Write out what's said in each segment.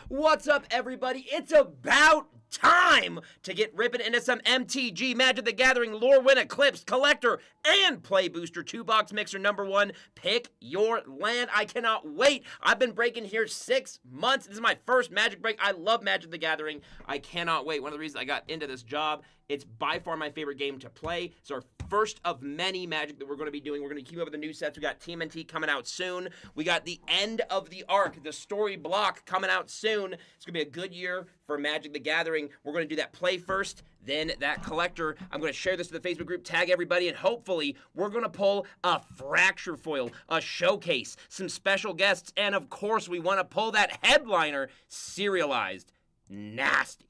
What's up, everybody? It's about time to get ripping into some MTG Magic the Gathering Lorwyn Eclipsed Collector and Play Booster 2-box mixer #1. Pick your land. I cannot wait. I've been breaking here 6 months. This is my first Magic break. I love Magic the Gathering. I cannot wait. One of the reasons I got into this job, it's by far my favorite game to play. It's our first of many Magic that we're going to be doing. We're going to keep up with the new sets. We got TMNT coming out soon. We got the end of the arc, the story block coming out soon. It's going to be a good year for Magic the Gathering. We're going to do that play first, then that collector. I'm going to share this to the Facebook group, tag everybody, and hopefully we're going to pull a fracture foil, a showcase, some special guests, and of course we want to pull that headliner serialized. Nasty.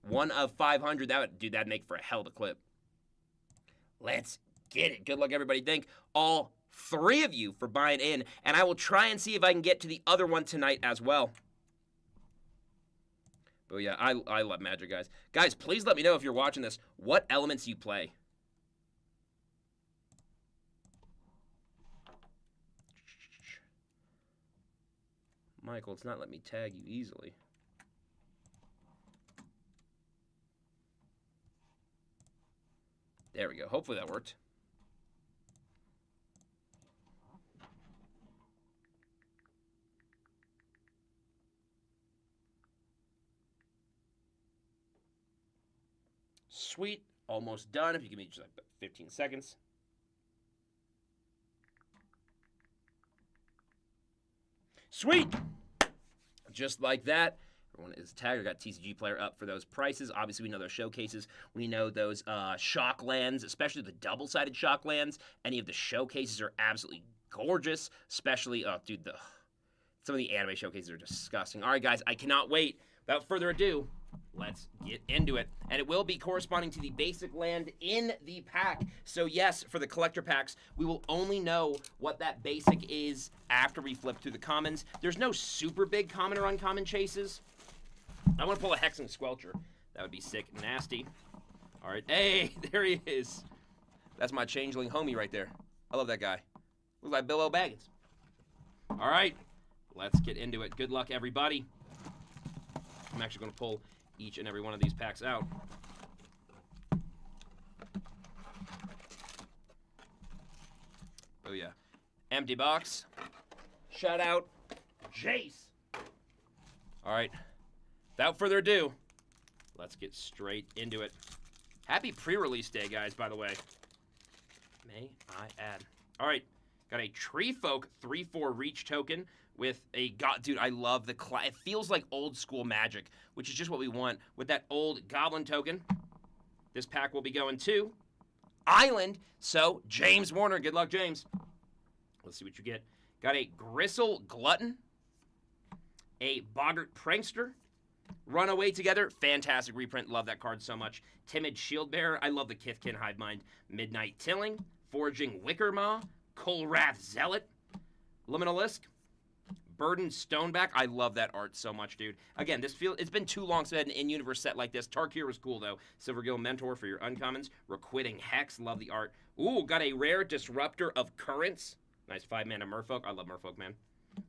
1 of 500. That'd make for a hell of a clip. Let's get it. Good luck, everybody. Thank all 3 of you for buying in, and I will try and see if I can get to the other one tonight as well. But yeah, I love Magic, guys. Guys, please let me know if you're watching this, what elements you play. Michael, it's not letting me tag you easily. There we go. Hopefully that worked. Sweet. Almost done. If you give me just like 15 seconds. Sweet. Just like that. Everyone is tagged. I got TCG Player up for those prices. Obviously, we know those showcases. We know those shock lands, especially the double-sided shock lands. Any of the showcases are absolutely gorgeous. Especially, oh, dude, some of the anime showcases are disgusting. All right, guys, I cannot wait. Without further ado, let's get into it. And it will be corresponding to the basic land in the pack. So yes, for the collector packs, we will only know what that basic is after we flip through the commons. There's no super big common or uncommon chases. I want to pull a Hexing Squelcher. That would be sick and nasty. All right. Hey, there he is. That's my changeling homie right there. I love that guy. Looks like Bilbo Baggins. All right. Let's get into it. Good luck, everybody. I'm actually going to pull each and every one of these packs out. Oh, yeah. Empty box. Shout out, Jace. All right. Without further ado, let's get straight into it. Happy pre-release day, guys, by the way. May I add. All right. Got a Tree Folk 3/4 Reach token with a dude, I love the it feels like old school Magic, which is just what we want with that old Goblin token. This pack will be going to Island. So, James Warner. Good luck, James. Let's see what you get. Got a Gristle Glutton, a Boggart Prankster, Runaway Together. Fantastic reprint. Love that card so much. Timid Shieldbearer. I love the Kithkin Hivemind. Midnight Tilling, Forging Wickermaw, Kolrath Zealot, Liminalisk, Burden Stoneback. I love that art so much, dude. Again, it's been too long since I had an in-universe set like this. Tarkir was cool, though. Silvergill Mentor for your uncommons. Requiting Hex. Love the art. Ooh, got a rare Disruptor of Currents. Nice 5-mana Merfolk. I love Merfolk, man.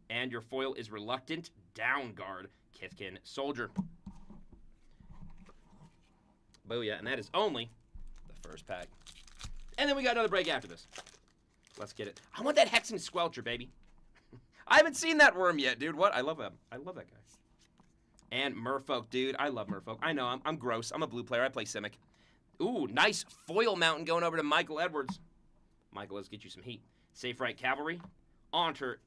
And your foil is Reluctant Downguard Kithkin Soldier. Booyah. And that is only the first pack. And then we got another break after this. Let's get it. I want that Hexing Squelcher, baby. I haven't seen that worm yet, dude. What? I love him. I love that guy. And Merfolk, dude. I love Merfolk. I know, I'm gross. I'm a blue player. I play Simic. Ooh, nice Foil Mountain going over to Michael Edwards. Michael, let's get you some heat. Safe Right Cavalry. Elder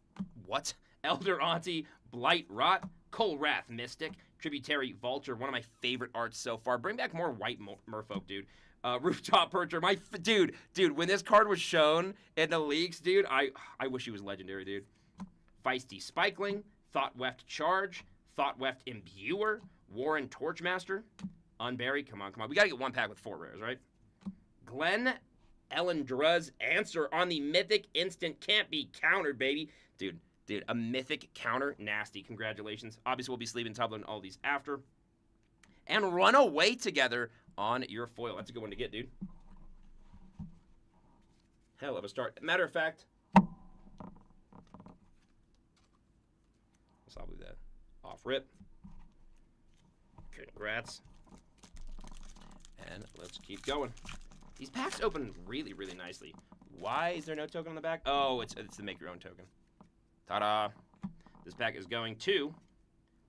Auntie, Blight Rot, Kolrath Mystic, Tributary Vulture. One of my favorite arts so far. Bring back more white Merfolk, dude. Rooftop Percher, dude, when this card was shown in the leaks, dude, I wish he was legendary, dude. Feisty Spikeling, Thought Weft Charge, Thought Weft Imbuer, Warren Torchmaster, Unbury, come on. We gotta get one pack with 4 rares, right? Glenn Elendruz Answer on the Mythic Instant, can't be countered, baby. Dude, a Mythic counter, nasty, congratulations. Obviously, we'll be sleeving Tumblr and all these after. And Runaway Together on your foil. That's a good one to get, dude. Hell of a start. Matter of fact, let's all do that. Off rip. Congrats. And let's keep going. These packs open really, really nicely. Why is there no token on the back? Oh, it's the make your own token. Ta-da. This pack is going to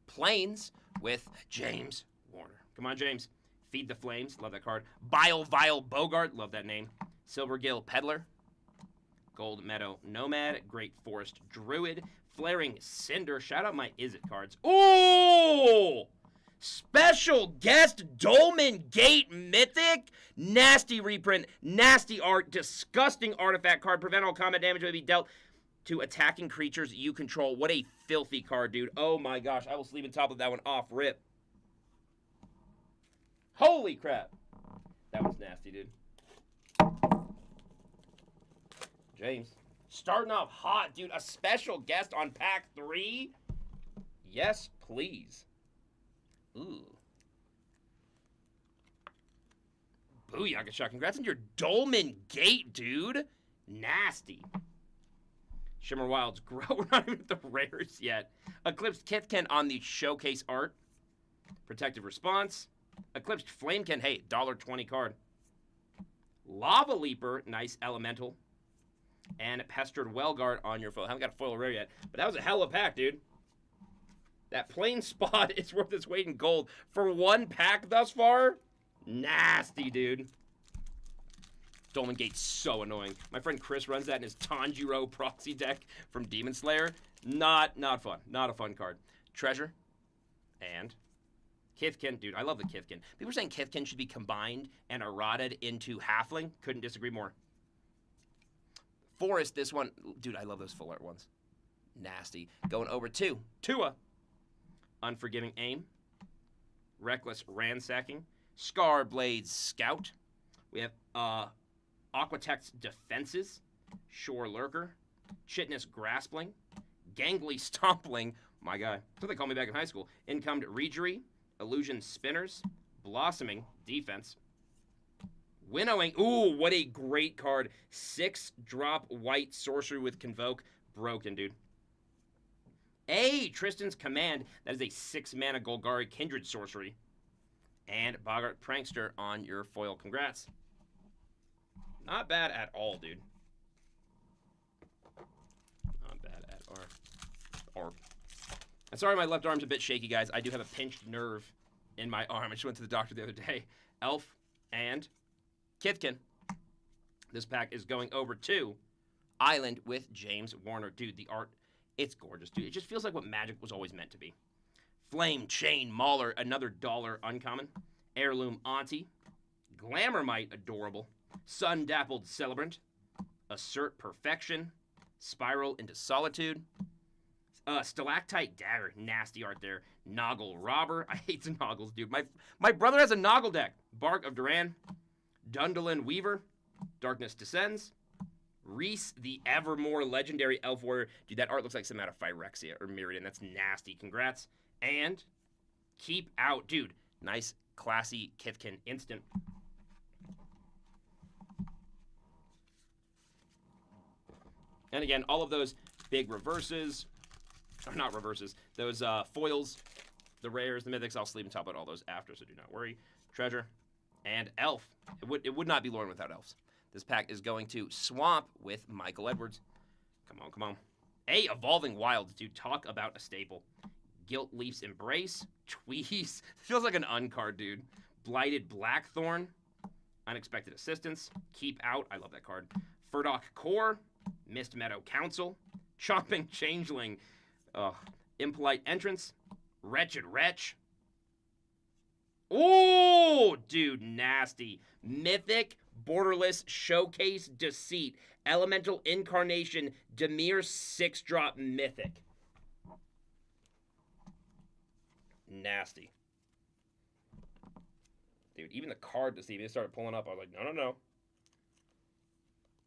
Plains with James Warner. Come on, James. Feed the Flames. Love that card. Bile Vile Bogart. Love that name. Silvergill Peddler. Gold Meadow Nomad. Great Forest Druid. Flaring Cinder. Shout out my Is It cards. Ooh! Special guest Dolmen Gate Mythic. Nasty reprint. Nasty art. Disgusting artifact card. Prevent all combat damage may be dealt to attacking creatures you control. What a filthy card, dude. Oh my gosh. I will sleep on top of that one off rip. Holy crap. That was nasty, dude. James. Starting off hot, dude. A special guest on pack 3? Yes, please. Ooh. Booyaka shot. Congrats on your Dolmen Gate, dude. Nasty. Shimmer Wilds Grow. We're not even at the rares yet. Eclipsed Kithken on the showcase art. Protective Response. Eclipsed Flamekin. Hey, $1.20 card. Lava Leaper. Nice elemental. And Pestered Wellguard on your foil. I haven't got a foil rare yet, but that was a hell of a pack, dude. That plain spot is worth its weight in gold. For one pack thus far, nasty, dude. Dolmen Gate's so annoying. My friend Chris runs that in his Tanjiro proxy deck from Demon Slayer. Not fun. Not a fun card. Treasure. And Kithkin. Dude, I love the Kithkin. People are saying Kithkin should be combined and eroded into Halfling. Couldn't disagree more. Forest, this one. Dude, I love those full art ones. Nasty. Going over to Tua. Unforgiving Aim. Reckless Ransacking. Scarblade Scout. We have Aquatex Defenses. Shore Lurker. Chitness Graspling. Gangly Stompling. My guy. That's what they called me back in high school. Incomed Regery. Illusion Spinners. Blossoming Defense. Winnowing. Ooh, what a great card. 6-drop white sorcery with Convoke. Broken, dude. Tristan's Command. That is a 6-mana Golgari Kindred sorcery. And Bogart Prankster on your foil. Congrats. Not bad at all, dude. Not bad at all. I'm sorry my left arm's a bit shaky, guys. I do have a pinched nerve in my arm. I just went to the doctor the other day. Elf and Kithkin. This pack is going over to Island with James Warner. Dude, the art, it's gorgeous, dude. It just feels like what Magic was always meant to be. Flame Chain Mauler, another $1 uncommon. Heirloom Auntie. Glamourmite, adorable. Sun Dappled Celebrant. Assert Perfection. Spiral into Solitude. Stalactite Dagger, nasty art there. Noggle Robber. I hate the Noggles, dude. My brother has a Noggle deck. Bark of Duran. Dundalin Weaver. Darkness Descends. Reese, the Evermore legendary Elf Warrior. Dude, that art looks like some out of Phyrexia or Miridan. That's nasty. Congrats. And Keep Out. Dude, nice, classy Kithkin instant. And again, all of those big reverses, or not reverses, those foils, the rares, the mythics, I'll sleep and talk about all those after, so do not worry. Treasure and Elf. It would not be Lorwyn without elves. This pack is going to Swamp with Michael Edwards. Come on, come on. Evolving Wilds, dude. Talk about a staple. Gilt Leaf's Embrace. Tweeze. Feels like an uncard, dude. Blighted Blackthorn. Unexpected Assistance. Keep Out. I love that card. Furdock Core. Mist Meadow Council. Chomping Changeling. Impolite Entrance. Wretched Wretch. Oh, dude, nasty. Mythic, Borderless, Showcase, Deceit. Elemental Incarnation, Demir 6-drop Mythic. Nasty. Dude, even the card this evening started pulling up. I was like, no.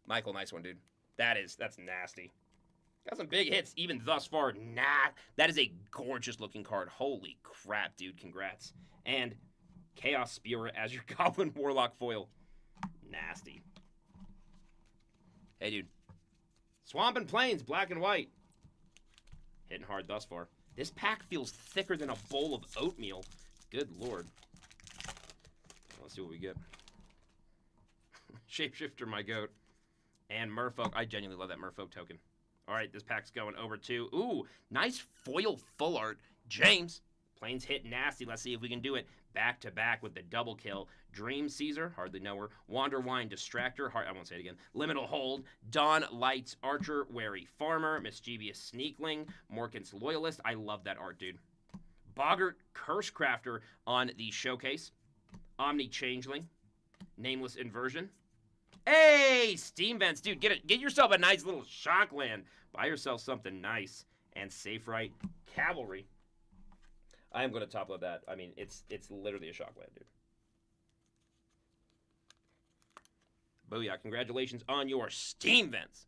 Michael, nice one, dude. That's nasty. Got some big hits even thus far. That is a gorgeous looking card. Holy crap, dude. Congrats. And Chaos Spewer as your Goblin Warlock foil. Nasty. Hey, dude. Swamp and Plains, black and white. Hitting hard thus far. This pack feels thicker than a bowl of oatmeal. Good lord. Let's see what we get. Shapeshifter, my goat. And Merfolk. I genuinely love that Merfolk token. All right, this pack's going over to... Ooh, nice foil full art. James. Planes hit nasty. Let's see if we can do it back-to-back with the double kill. Dream Caesar, hardly know her. Wanderwine Distractor, I won't say it again. Liminal Hold, Dawn Lights Archer, Wary Farmer, Mischievous Sneakling, Morkant's Loyalist. I love that art, dude. Boggart Cursecrafter on the showcase. Omni Changeling, Nameless Inversion. Hey, Steam Vents, dude, get yourself a nice little Shockland. Buy yourself something nice. And Safe Right Cavalry. I am going to top load that. I mean, it's literally a Shockland, dude. Booyah. Congratulations on your Steam Vents.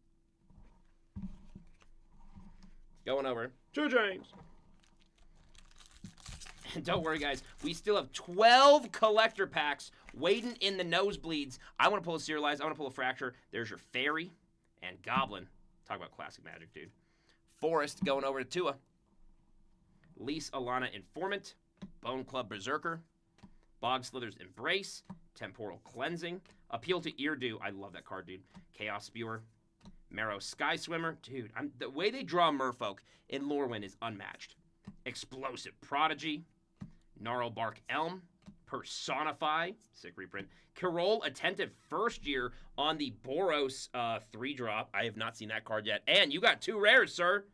Going over to James. And don't worry, guys. We still have 12 collector packs waiting in the nosebleeds. I want to pull a Serialized. I want to pull a Fracture. There's your Fairy and Goblin. Talk about classic Magic, dude. Forest going over to Tua. Lease Alana Informant, Bone Club Berserker, Bog Slither's Embrace, Temporal Cleansing, Appeal to Eardew. I love that card, dude. Chaos Spewer, Marrow Sky Swimmer. Dude, the way they draw Merfolk in Lorwyn is unmatched. Explosive Prodigy, Gnarlbark Elm, Personify, sick reprint. Carol Attentive First Year on the Boros 3-drop. I have not seen that card yet. And you got 2 rares, sir.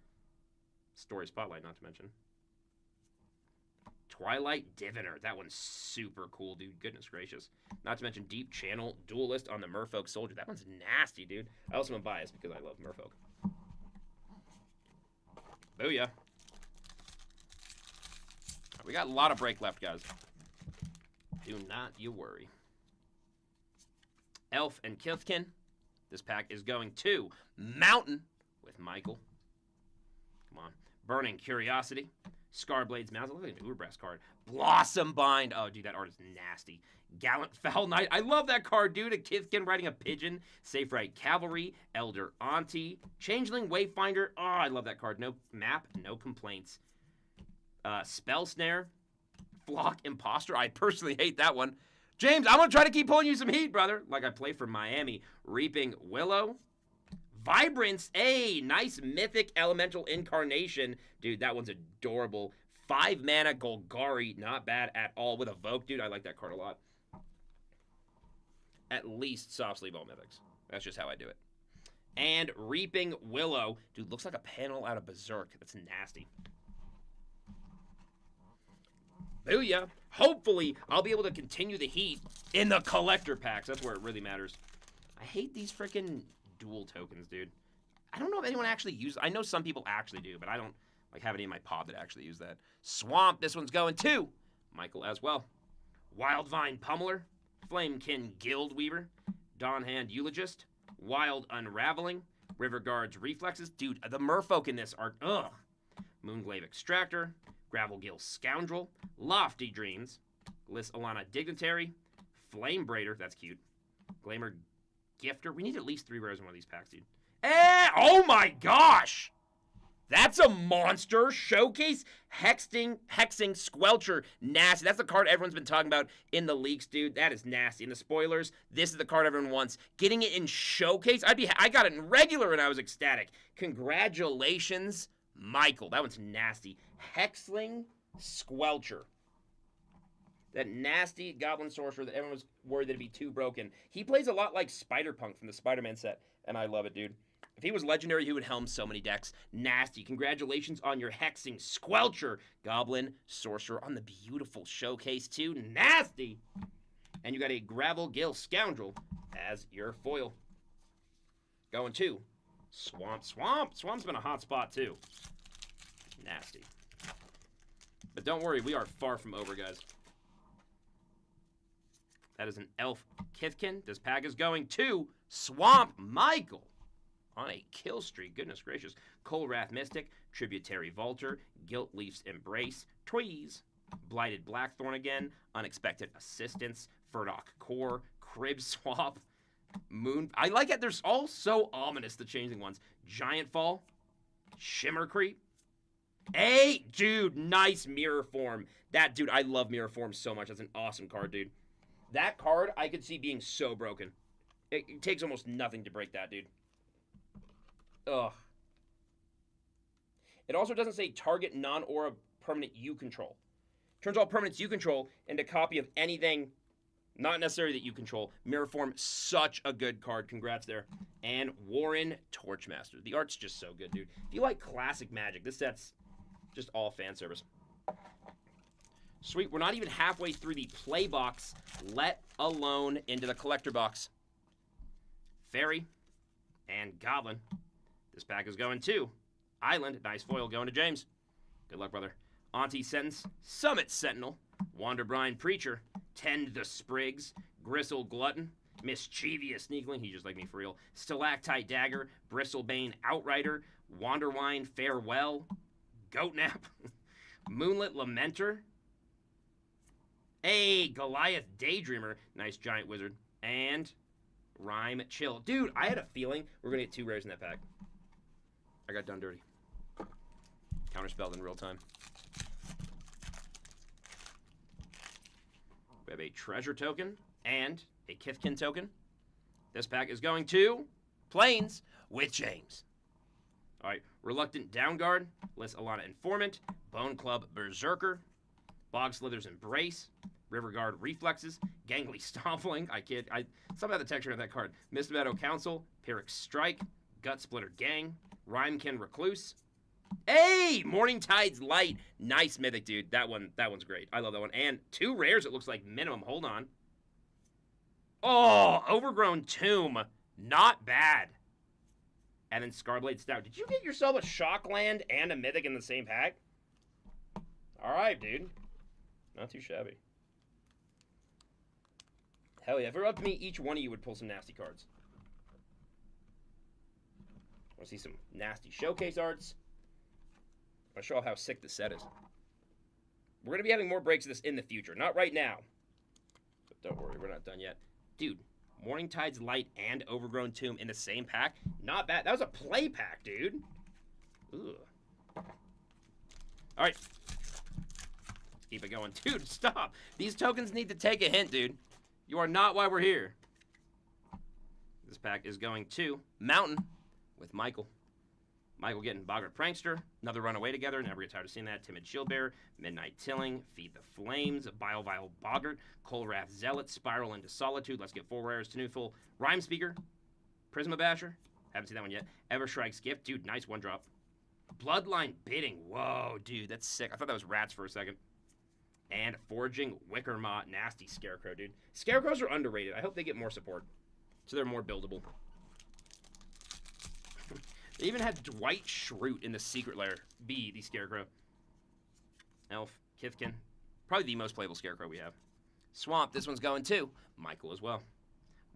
Story Spotlight, not to mention. Twilight Diviner. That one's super cool, dude. Goodness gracious. Not to mention Deep Channel Duelist on the Merfolk Soldier. That one's nasty, dude. I also am biased because I love Merfolk. Booyah. We got a lot of break left, guys. Do not you worry. Elf and Kithkin. This pack is going to Mountain with Michael. Come on. Burning Curiosity. Scarblade's Mouth. Look at an Uberbrass card. Blossom Bind. Oh, dude, that art is nasty. Gallant Foul Knight. I love that card, dude. A Kithkin riding a pigeon. Safe Right Cavalry. Elder Auntie. Changeling Wayfinder. Oh, I love that card. No map, no complaints. Spell Snare. Flock Imposter. I personally hate that one. James, I'm going to try to keep pulling you some heat, brother. Like I play for Miami. Reaping Willow. Vibrance, nice mythic elemental incarnation. Dude, that one's adorable. 5 mana Golgari, not bad at all. With Evoke, dude, I like that card a lot. At least soft sleeve all mythics. That's just how I do it. And Reaping Willow. Dude, looks like a panel out of Berserk. That's nasty. Booyah. Hopefully, I'll be able to continue the heat in the collector packs. That's where it really matters. I hate these freaking dual tokens, dude. I don't know if anyone actually uses... I know some people actually do, but I don't have any in my pod that actually use that. Swamp, this one's going to Michael as well. Wildvine Pummeler, Flamekin Guildweaver, Dawnhand Eulogist, Wild Unraveling, Riverguard's Reflexes. Dude, the Merfolk in this are... Ugh. Moonglaive Extractor, Gravelgill Scoundrel, Lofty Dreams, Liss Alana Dignitary, Flame Braider, that's cute, Glamour Gifter. We need at least 3 rares in one of these packs, dude. Oh my gosh! That's a monster. Showcase Hexing Squelcher. Nasty. That's the card everyone's been talking about in the leaks, dude. That is nasty. In the spoilers, this is the card everyone wants. Getting it in Showcase, I got it in regular and I was ecstatic. Congratulations, Michael. That one's nasty. Hexling Squelcher. That nasty Goblin Sorcerer that everyone was worried that it'd be too broken. He plays a lot like Spider-Punk from the Spider-Man set, and I love it, dude. If he was legendary, he would helm so many decks. Nasty. Congratulations on your Hexing Squelcher. Goblin Sorcerer on the beautiful showcase, too. Nasty. And you got a Gravelgill Scoundrel as your foil. Going to Swamp. Swamp's been a hot spot, too. Nasty. But don't worry, we are far from over, guys. That is an Elf Kithkin. This pack is going to Swamp Michael on a kill streak. Goodness gracious. Kolrath Mystic, Tributary Vaulter, Gilt Leaf's Embrace, Tweeze, Blighted Blackthorn again, Unexpected Assistance, Furdock Core, Crib Swap, Moon. I like it. They're all so ominous, the changing ones. Giant Fall, Shimmer Creep, Hey, dude, nice mirror form. That, dude, I love mirror form so much. That's an awesome card, dude. That card, I could see being so broken. It takes almost nothing to break that, dude. Ugh. It also doesn't say target non-aura permanent you control. Turns all permanents you control into a copy of anything not necessarily that you control. Mirror form, such a good card. Congrats there. And Warren Torchmaster. The art's just so good, dude. If you like classic Magic, this set's just all fan service. Sweet. We're not even halfway through the play box, let alone into the collector box. Fairy and Goblin. This pack is going to Island. Nice foil going to James. Good luck, brother. Auntie Sentence. Summit Sentinel. Wanderbrine Preacher. Tend the Sprigs. Gristle Glutton. Mischievous Sneakling. He's just like me for real. Stalactite Dagger. Bristlebane Outrider. Wanderwine Farewell. Goatnap. Moonlit Lamenter. Hey, Goliath Daydreamer. Nice Giant Wizard. And Rhyme Chill. Dude, I had a feeling we were going to get 2 rares in that pack. I got done dirty. Counterspelled in real time. We have a Treasure Token and a Kithkin Token. This pack is going to Plains with James. All right, Reluctant Downguard, Liss Alana Informant, Bone Club Berserker, Bog Slither's Embrace, Riverguard Reflexes, Gangly Stompling, somehow the texture of that card, Mist Meadow Council, Pyrrhic Strike, Gut Splitter Gang, Rhymekin Recluse. Hey, Morning Tide's Light. Nice mythic, dude. That one's great. I love that one. And 2 rares, it looks like minimum. Hold on. Oh, Overgrown Tomb. Not bad. And then Scarblade Stout. Did you get yourself a Shockland and a mythic in the same pack? All right, dude. Not too shabby. Hell yeah. If it were up to me, each one of you would pull some nasty cards. I want to see some nasty showcase arts. I'll show off how sick this set is. We're going to be having more breaks of this in the future. Not right now. But don't worry, we're not done yet. Dude, Morning Tide's Light and Overgrown Tomb in the same pack? Not bad. That was a play pack, dude. Ugh. All right. Let's keep it going. Dude, stop. These tokens need to take a hint, dude. You are not why we're here. This pack is going to Mountain with Michael. Michael getting Boggart Prankster, another Runaway Together, never get tired of seeing that. Timid Shieldbearer, Midnight Tilling, Feed the Flames, Bile Boggart, Kolrath Zealot, Spiral into Solitude. Let's get 4 rares. Tanuful, Rhyme Speaker, Prisma Basher, haven't seen that one yet. Evershrike's Gift, dude, nice 1-drop. Bloodline Bidding, whoa, dude, that's sick. I thought that was rats for a second. And Foraging Wickermaw, nasty Scarecrow, dude. Scarecrows are underrated. I hope they get more support, so they're more buildable. They even had Dwight Schrute in the Secret Lair be the Scarecrow. Elf, Kithkin. Probably the most playable Scarecrow we have. Swamp, this one's going to Michael as well.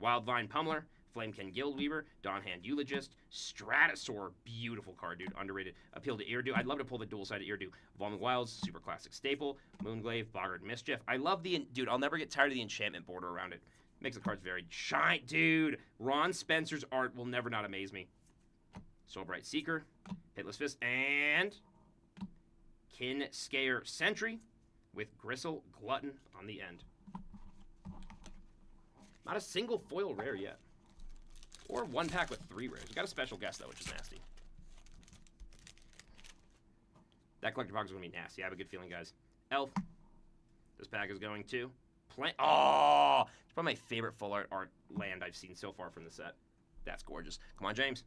Wildvine Pummeler, Flamekin Guildweaver, Dawnhand Eulogist, Stratosaur, beautiful card, dude, underrated. Appeal to Irdu. I'd love to pull the dual-sided Irdu. Evolving Wilds, super classic staple. Moonglaive, Boggart Mischief. I love the, dude, I'll never get tired of the enchantment border around it. Makes the cards very shine, dude. Ron Spencer's art will never not amaze me. Soulbright Seeker, Pitless Fist, and Kinscare Sentry with Gristle Glutton on the end. Not a single foil rare yet. Or 1 pack with 3 rares. We got a special guest, though, which is nasty. That collector box is going to be nasty. I have a good feeling, guys. Elf. This pack is going to Oh! It's probably my favorite full art land I've seen so far from the set. That's gorgeous. Come on, James.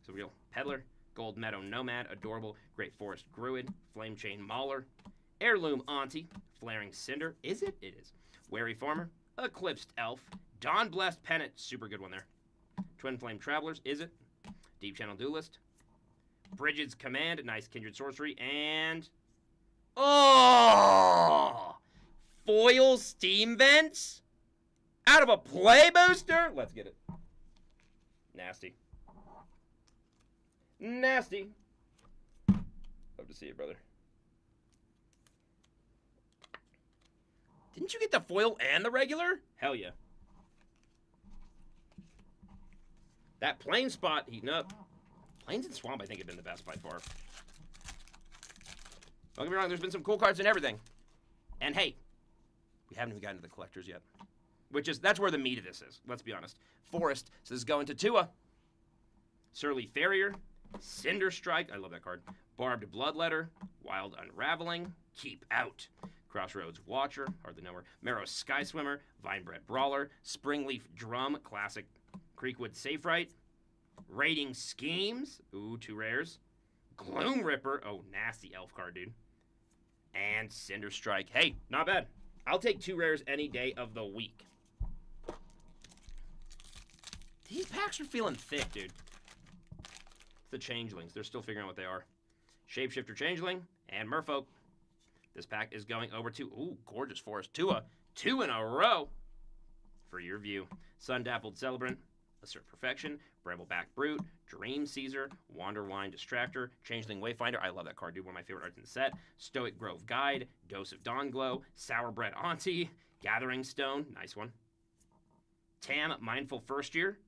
So we go Peddler, Gold Meadow Nomad, Adorable, Great Forest Druid, Flame Chain Mauler, Heirloom Auntie, Flaring Cinder. Is it? It is. Wary Farmer, Eclipsed Elf, Dawn Blessed Pennant. Super good one there. Twin Flame Travelers. Is it? Deep Channel Duelist. Bridget's Command. Nice Kindred Sorcery. And... oh! Foil Steam Vents? Out of a play booster? Let's get it. Nasty. Nasty. Love to see it, brother. Didn't you get the foil and the regular? Hell yeah. That Plain spot heating up. Plains and Swamp, I think, have been the best by far. Don't get me wrong, there's been some cool cards and everything. And hey, we haven't even gotten to the collectors yet. That's where the meat of this is, let's be honest. Forest, so this is going to Tua. Surly Farrier, Cinder Strike, I love that card. Barbed Bloodletter, Wild Unraveling, Keep Out. Crossroads Watcher, hardly know her. Marrow Sky Swimmer, Vinebred Brawler, Springleaf Drum, classic Creekwood Safe Right. Raiding Schemes, ooh, 2 rares. Gloom Ripper, oh, nasty elf card, dude. And Cinder Strike, hey, not bad. I'll take 2 rares any day of the week. These packs are feeling thick, dude. The Changelings, they're still figuring out what they are. Shapeshifter Changeling and Merfolk. This pack is going over to, ooh, gorgeous Forest Tua. 2 in a row for your view. Sun-Dappled Celebrant, Assert Perfection, Brambleback Brute, Dream Caesar, Wanderwine Distractor, Changeling Wayfinder, I love that card, dude, one of my favorite arts in the set. Stoic Grove Guide, Dose of Dawnglow, Sourbread Auntie, Gathering Stone, nice one. Tam, Mindful First Year,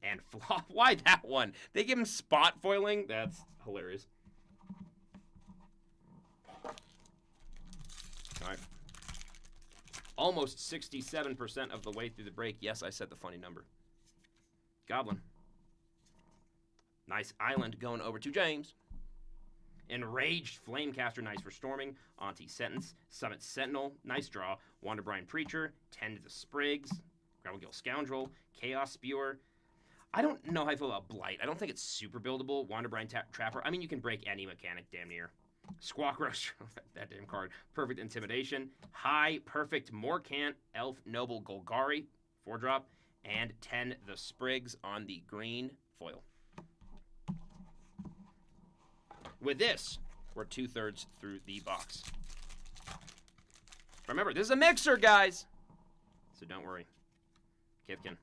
and Flop. Why that one? They give him spot foiling? That's hilarious. All right. Almost 67% of the way through the break. Yes, I said the funny number. Goblin. Nice Island going over to James. Enraged Flamecaster, nice for Storming. Auntie Sentence. Summit Sentinel, nice draw. Wanderbrine Preacher. Tend the Sprigs. Gravelgill Scoundrel. Chaos Spewer. I don't know how I feel about Blight. I don't think it's super buildable. Wanderbrine Trapper. I mean, you can break any mechanic damn near. Squawk Roaster, that damn card. Perfect Intimidation. High Perfect Morcant. Elf Noble Golgari, 4-drop. And 10 the Sprigs on the green foil. With this, we're 2/3 through the box. Remember, this is a mixer, guys. So don't worry. Kithkin.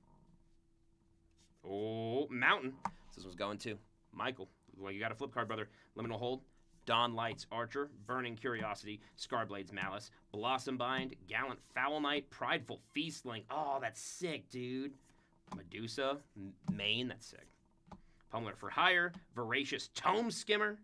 Oh, Mountain. This one's going to Michael. Well, you got a flip card, brother. Liminal Hold. Dawn Lights Archer. Burning Curiosity. Scarblade's Malice. Blossom Bind. Gallant Foul Knight. Prideful Feastling. Oh, that's sick, dude. Medusa. Main. That's sick. Pummeler for Hire. Voracious Tome Skimmer.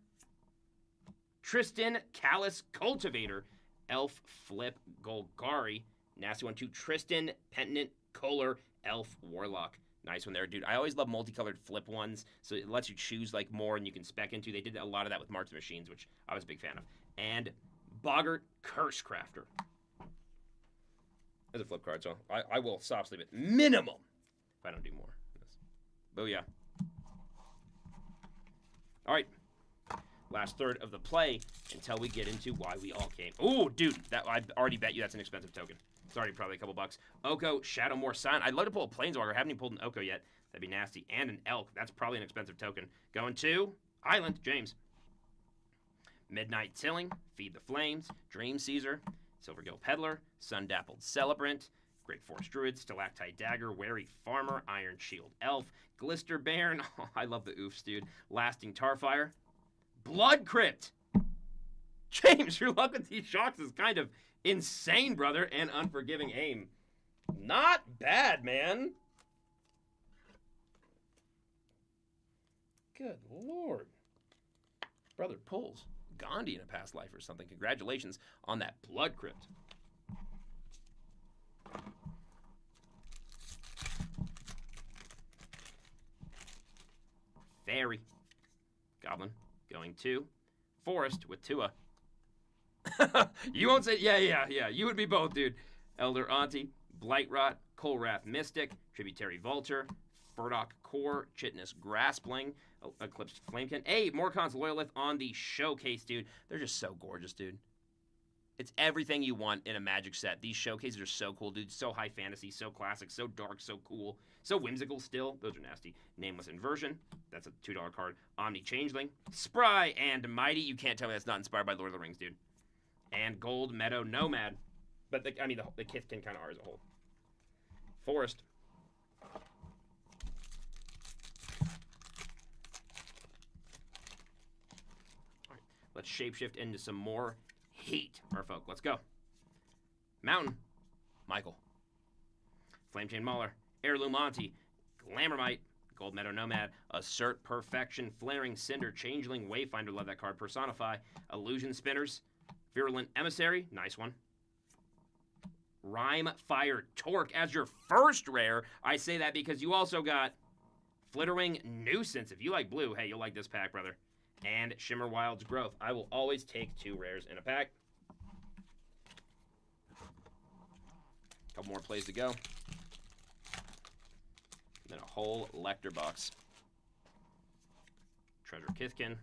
Tristan Callous Cultivator. Elf Flip Golgari. Nasty one, too. Tristan Penitent Kohler. Elf Warlock. Nice one there, dude. I always love multicolored flip ones, so it lets you choose like more and you can spec into. They did a lot of that with March of the Machines, which I was a big fan of. And Boggart Cursecrafter. There's a flip card, so I will soft sleeve it minimum if I don't do more. Booyah. All right. Last third of the play until we get into why we all came. Oh, dude, I already bet you that's an expensive token. It's already probably a couple bucks. Oko, Shadowmoor Sign. I'd love to pull a Planeswalker. I haven't even pulled an Oko yet. That'd be nasty. And an Elk. That's probably an expensive token. Going to Island, James. Midnight Tilling, Feed the Flames, Dream Caesar, Silvergill Peddler, Sun-Dappled Celebrant, Great Forest Druid, Stalactite Dagger, Wary Farmer, Iron Shield Elf, Glister Baron. Oh, I love the oofs, dude. Lasting Tarfire. Blood Crypt. James, your luck with these shocks is kind of insane, brother, and Unforgiving Aim. Not bad, man. Good Lord. Brother pulls Gandhi in a past life or something. Congratulations on that Blood Crypt. Fairy. Goblin. Going to Forest with Tua. You won't say, yeah. You would be both, dude. Elder Auntie, Blightrot, Kolrath Mystic, Tributary Vulture, Furdock Core, Chitness Graspling, Eclipsed Flamekin. Hey, Morcon's Loyalith on the showcase, dude. They're just so gorgeous, dude. It's everything you want in a Magic set. These showcases are so cool, dude. So high fantasy, so classic, so dark, so cool, so whimsical still. Those are nasty. Nameless Inversion. That's a $2 card. Omni Changeling. Spry and Mighty. You can't tell me that's not inspired by Lord of the Rings, dude. And Gold Meadow Nomad. But, the Kithkin kind of are as a whole. Forest. All right. Let's shapeshift into some more heat, merfolk. Let's go. Mountain. Michael. Flamechain Mauler. Heirloom Auntie. Glamourmite. Gold Meadow Nomad, Assert Perfection, Flaring Cinder, Changeling, Wayfinder, love that card, Personify, Illusion Spinners, Virulent Emissary, nice one. Rhyme Fire Torque as your first rare. I say that because you also got Flitterwing Nuisance. If you like blue, hey, you'll like this pack, brother. And Shimmer Wild's Growth. I will always take 2 rares in a pack. Couple more plays to go. Then a whole Lecter box. Treasure Kithkin.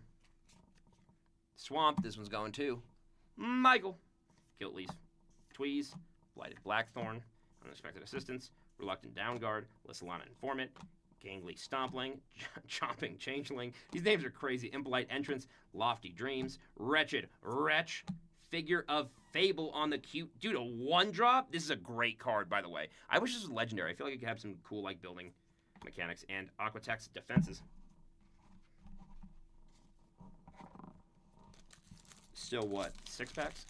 Swamp, this one's going to Michael. Gilt Leaf Tweeze. Blighted Blackthorn. Unexpected Assistance. Reluctant Downguard. Lissalana Informant. Gangly Stompling. Chomping Changeling. These names are crazy. Impolite Entrance. Lofty Dreams. Wretched Wretch. Figure of Fable on the cute. Dude, a 1-drop? This is a great card, by the way. I wish this was legendary. I feel like it could have some cool, like, building mechanics. And Aquatex Defenses. Still what? 6 packs?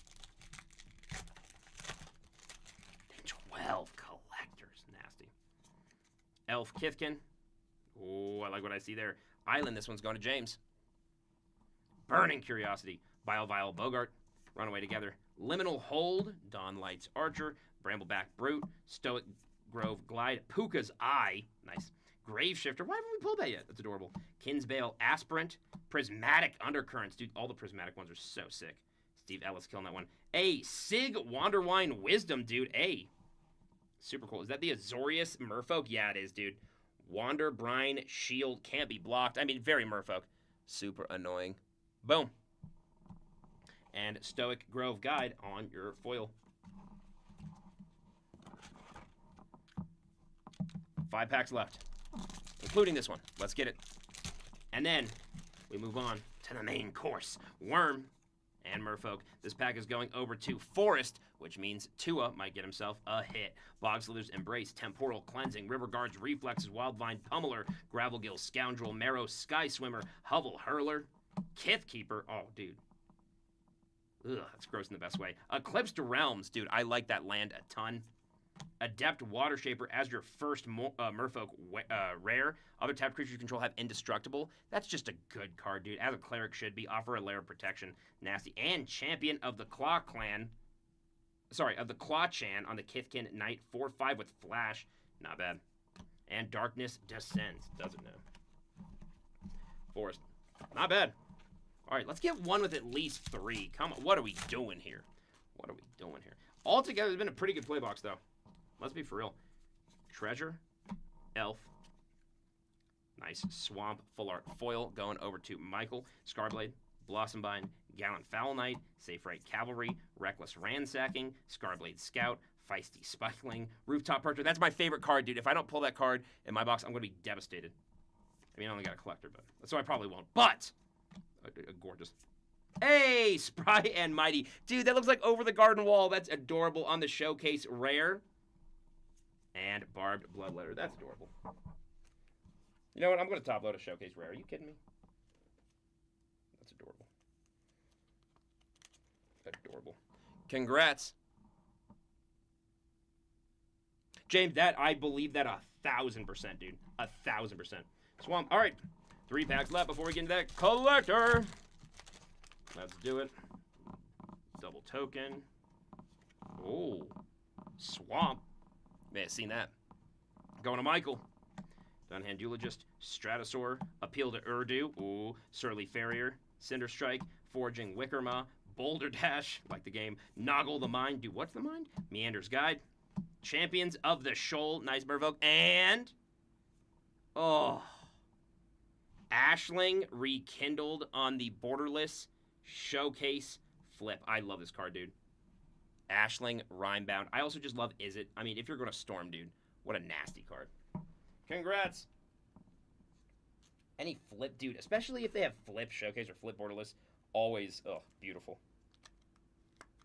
12 collectors. Nasty. Elf Kithkin. Oh, I like what I see there. Island, this one's going to James. Burning Curiosity. Bile Bogart. Runaway Together. Liminal Hold. Dawn Lights Archer. Brambleback Brute. Stoic Grove Glide. Puka's Eye. Nice. Grave Shifter. Why haven't we pulled that yet? That's adorable. Kinsbale Aspirant. Prismatic Undercurrents. Dude, all the prismatic ones are so sick. Steve Ellis killing that one. A Sig Wanderwine Wisdom, dude. A. Super cool. Is that the Azorius Merfolk? Yeah, it is, dude. Wander, Brine, Shield, can't be blocked. I mean, very Merfolk. Super annoying. Boom. And Stoic Grove Guide on your foil. 5 packs left, including this one. Let's get it. And then we move on to the main course. Worm and Merfolk. This pack is going over to Forest, which means Tua might get himself a hit. Bogslither's Embrace, Temporal Cleansing, River Guard's Reflexes, Wildvine Pummeler, Gravelgill Scoundrel, Marrow Sky Swimmer, Hovel Hurler, Kithkeeper. Oh, dude. Ugh, that's gross in the best way. Eclipsed Realms. Dude, I like that land a ton. Adept Water Shaper as your first Merfolk rare. Other tapped creatures you control have Indestructible. That's just a good card, dude. As a cleric should be. Offer a layer of protection. Nasty. And Champion of the Claw Clan. Sorry, of the Claw Chan on the Kithkin Knight. 4/5 with Flash. Not bad. And Darkness Descends. Doesn't know. Forest. Not bad. All right, let's get one with at least 3. Come on, what are we doing here? What are we doing here? Altogether, it's been a pretty good play box, though. Let's be for real. Treasure, Elf, nice Swamp, Full Art Foil, going over to Michael, Scarblade, Blossombind, Gallant Foul Knight, Safe Right Cavalry, Reckless Ransacking, Scarblade Scout, Feisty Spikeling, Rooftop Percher. That's my favorite card, dude. If I don't pull that card in my box, I'm going to be devastated. I mean, I only got a collector, but so I probably won't. But gorgeous. Hey, Spry and Mighty. Dude, that looks like Over the Garden Wall. That's adorable on the showcase rare. And Barbed Bloodletter. That's adorable. You know what? I'm going to top load a showcase rare. Are you kidding me? That's adorable. Adorable. Congrats. James, that, I believe that 1,000%, dude. 1,000%. Swamp. All right. 3 packs left before we get into that collector. Let's do it. Double token. Oh. Swamp. May have seen that. Going to Michael. Dunhand Eulogist. Stratosaur. Appeal to Urdu. Ooh. Surly Farrier. Cinder Strike. Forging Wickerma. Boulder Dash. Like the game. Noggle the Mind. Dude, what's the mind? Meander's Guide. Champions of the Shoal. Nice Merfolk. And... oh... Ashling rekindled on the Borderless Showcase Flip. I love this card, dude. Ashling Rhymebound. I also just love Is It. I mean, if you're going to Storm, dude, what a nasty card. Congrats. Any Flip, dude, especially if they have Flip Showcase or Flip Borderless, always, oh, beautiful.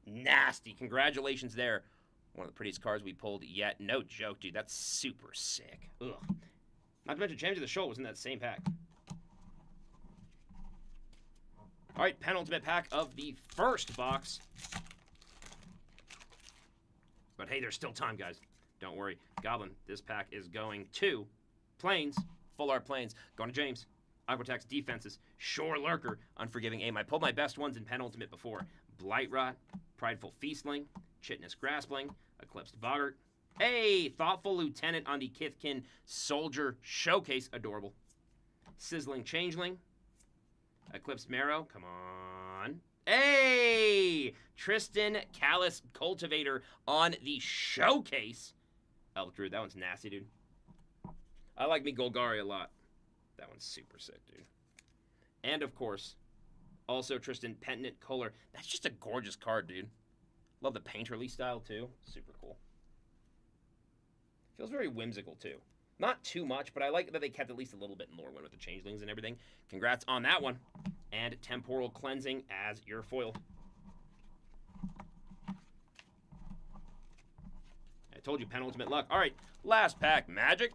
Nasty. Congratulations there. One of the prettiest cards we pulled yet. No joke, dude. That's super sick. Ugh. Not to mention, Champions of the Shoal was in that same pack. All right, penultimate pack of the first box. But hey, there's still time, guys. Don't worry. Goblin, this pack is going to Plains. Full Art Plains. Going to James. Aquatex Defenses. Shore Lurker. Unforgiving Aim. I pulled my best ones in Penultimate before. Blightrot. Prideful Feastling. Chitness Graspling. Eclipsed Boggart. Hey! Thoughtful Lieutenant on the Kithkin Soldier Showcase. Adorable. Sizzling Changeling. Eclipsed Marrow. Come on. Hey! Tristan Callus Cultivator on the Showcase. Elk Druid. That one's nasty, dude. I like me Golgari a lot. That one's super sick, dude. And, of course, also Tristan Penitent Kohler. That's just a gorgeous card, dude. Love the painterly style, too. Super cool. Feels very whimsical, too. Not too much, but I like that they kept at least a little bit in Lorwyn with the changelings and everything. Congrats on that one. And Temporal Cleansing as your foil. I told you, penultimate luck. All right, last pack, Magic.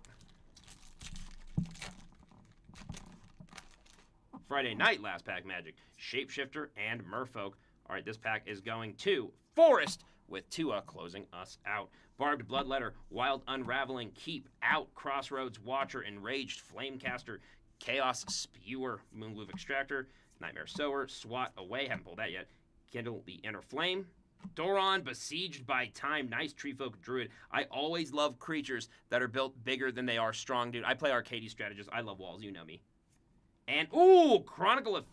Friday night, last pack, Magic. Shapeshifter and Merfolk. All right, this pack is going to Forest with Tua closing us out. Barbed Bloodletter, Wild Unraveling, Keep Out, Crossroads Watcher, Enraged Flamecaster, Chaos Spewer, Moonglove Extractor, Nightmare Sower, Swat Away, haven't pulled that yet, Kindle the Inner Flame, Doron, Besieged by Time, nice Treefolk Druid. I always love creatures that are built bigger than they are strong, dude. I play Arcady Strategist. I love walls, you know me. And, ooh, Chronicle of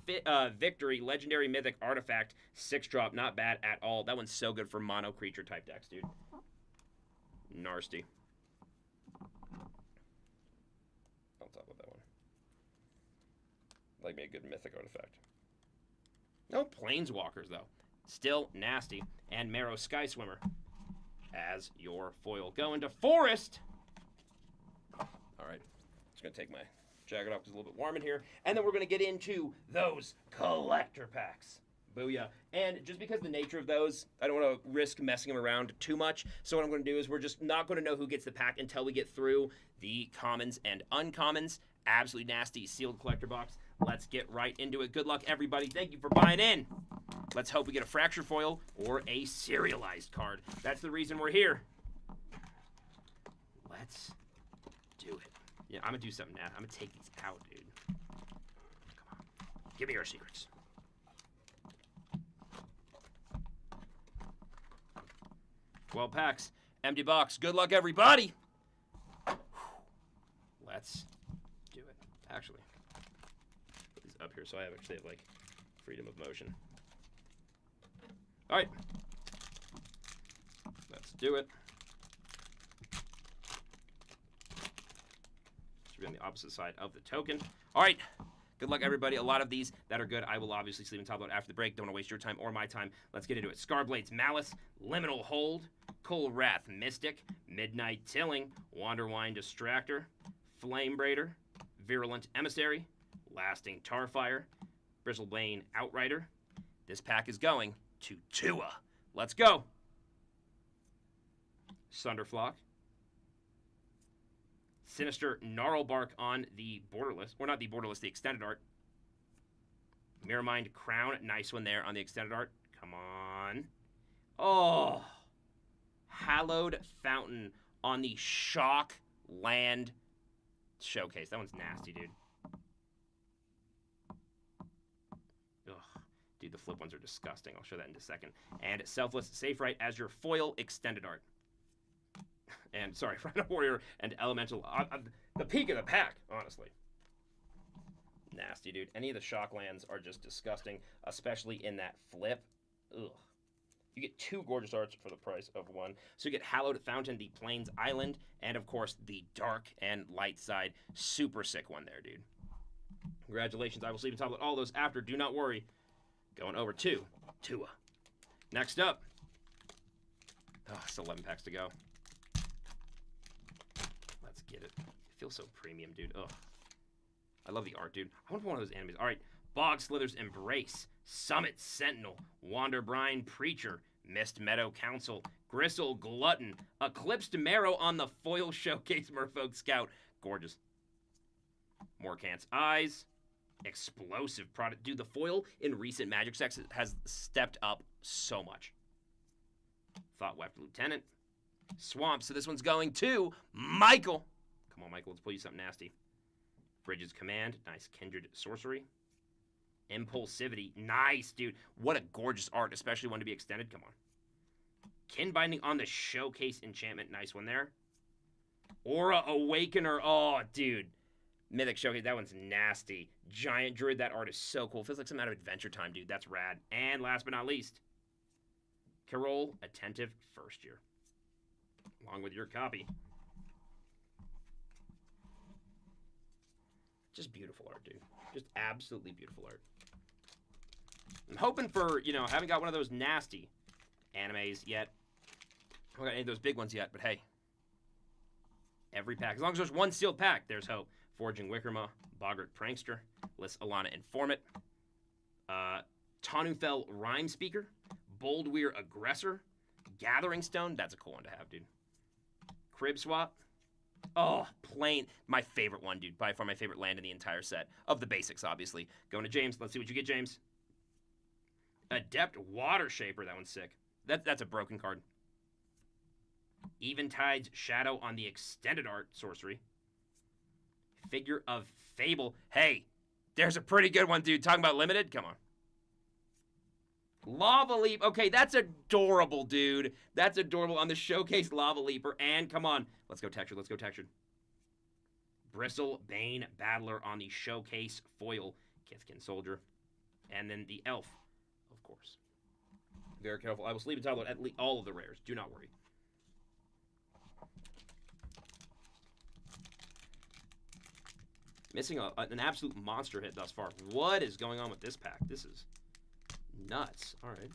Victory, Legendary Mythic Artifact, 6-drop, not bad at all. That one's so good for mono creature type decks, dude. Nasty. I'll talk about that one. Like me a good Mythic Artifact. No Planeswalkers, though. Still nasty. And Marrow Sky Swimmer as your foil. Going to Forest. All right. Just going to take my jacket off because it's a little bit warm in here. And then we're going to get into those collector packs. Booyah. And just because the nature of those, I don't want to risk messing them around too much. So what I'm going to do is we're just not going to know who gets the pack until we get through the commons and uncommons. Absolutely nasty sealed collector box. Let's get right into it. Good luck, everybody. Thank you for buying in. Let's hope we get a fracture foil or a serialized card. That's the reason we're here. Let's do it. Yeah, I'm going to do something now. I'm going to take these out, dude. Come on. Give me your secrets. Well, packs. Empty box. Good luck, everybody. Let's do it. Actually, put these up here so I actually have, like, freedom of motion. All right. Let's do it. Should be on the opposite side of the token. All right. Good luck, everybody. A lot of these that are good, I will obviously sleeve and top load after the break. Don't want to waste your time or my time. Let's get into it. Scarblade's Malice, Liminal Hold, Cold Wrath Mystic, Midnight Tilling, Wanderwine Distractor, Flame Braider, Virulent Emissary, Lasting Tarfire, Bristlebane Outrider. This pack is going to Tua. Let's go. Sunderflock. Sinister Gnarlbark on the Borderless. Or not the Borderless, the extended art. Mirrormind Crown. Nice one there on the extended art. Come on. Oh. Hallowed Fountain on the Shock Land Showcase. That one's nasty, dude. Ugh. Dude, the flip ones are disgusting. I'll show that in a second. And Selfless Safe Right as your foil extended art. And, sorry, Rhino Warrior and Elemental. The peak of the pack, honestly. Nasty, dude. Any of the shock lands are just disgusting, especially in that flip. Ugh. You get 2 gorgeous arts for the price of 1. So you get Hallowed Fountain, the Plains Island, and, of course, the dark and light side. Super sick one there, dude. Congratulations. I will sleep and top load all those after. Do not worry. Going over to Tua. Next up. Oh, still 11 packs to go. Let's get it. It feels so premium, dude. Ugh. I love the art, dude. I want to put one of those enemies. All right. Bog Slither's Embrace. Summit Sentinel. Wanderbrine Preacher. Mist Meadow Council. Gristle Glutton. Eclipsed Marrow on the foil showcase Merfolk Scout. Gorgeous. Morkant's Eyes. Explosive product. Dude, the foil in recent Magic sets has stepped up so much. Thoughtwept Lieutenant. Swamp. So this one's going to Michael. Come on, Michael. Let's pull you something nasty. Bridges Command. Nice Kindred Sorcery. Impulsivity. Nice, dude. What a gorgeous art, especially one to be extended. Come on. Kin Binding on the Showcase Enchantment. Nice one there. Aura Awakener. Oh, dude. Mythic Showcase. That one's nasty. Giant Druid. That art is so cool. Feels like some out of Adventure Time, dude. That's rad. And last but not least, Carol Attentive First Year. Along with your copy. Just beautiful art, dude. Just absolutely beautiful art. I'm hoping for, you know, haven't got one of those nasty animes yet. I haven't got any of those big ones yet, but hey. Every pack. As long as there's one sealed pack, there's hope. Forging Wickerma, Boggart Prankster, Liss Alana Informant, Tanufel Rhyme Speaker, Boldweir Aggressor, Gathering Stone. That's a cool one to have, dude. Crib Swap. Oh, plain. My favorite one, dude. By far my favorite land in the entire set. Of the basics, obviously. Going to James. Let's see what you get, James. Adept Water Shaper. That one's sick. That's a broken card. Eventide's Shadow on the extended art sorcery. Figure of Fable. Hey, there's a pretty good one, dude. Talking about limited? Come on. Lava Leap. Okay, that's adorable, dude. That's adorable on the Showcase Lava Leaper. And come on. Let's go textured. Let's go textured. Bristle Bane Battler on the Showcase Foil Kithkin Soldier. And then the Elf, of course. Very careful. I will sleep and tablet at least all of the rares. Do not worry. Missing an absolute monster hit thus far. What is going on with this pack? This is nuts. All right.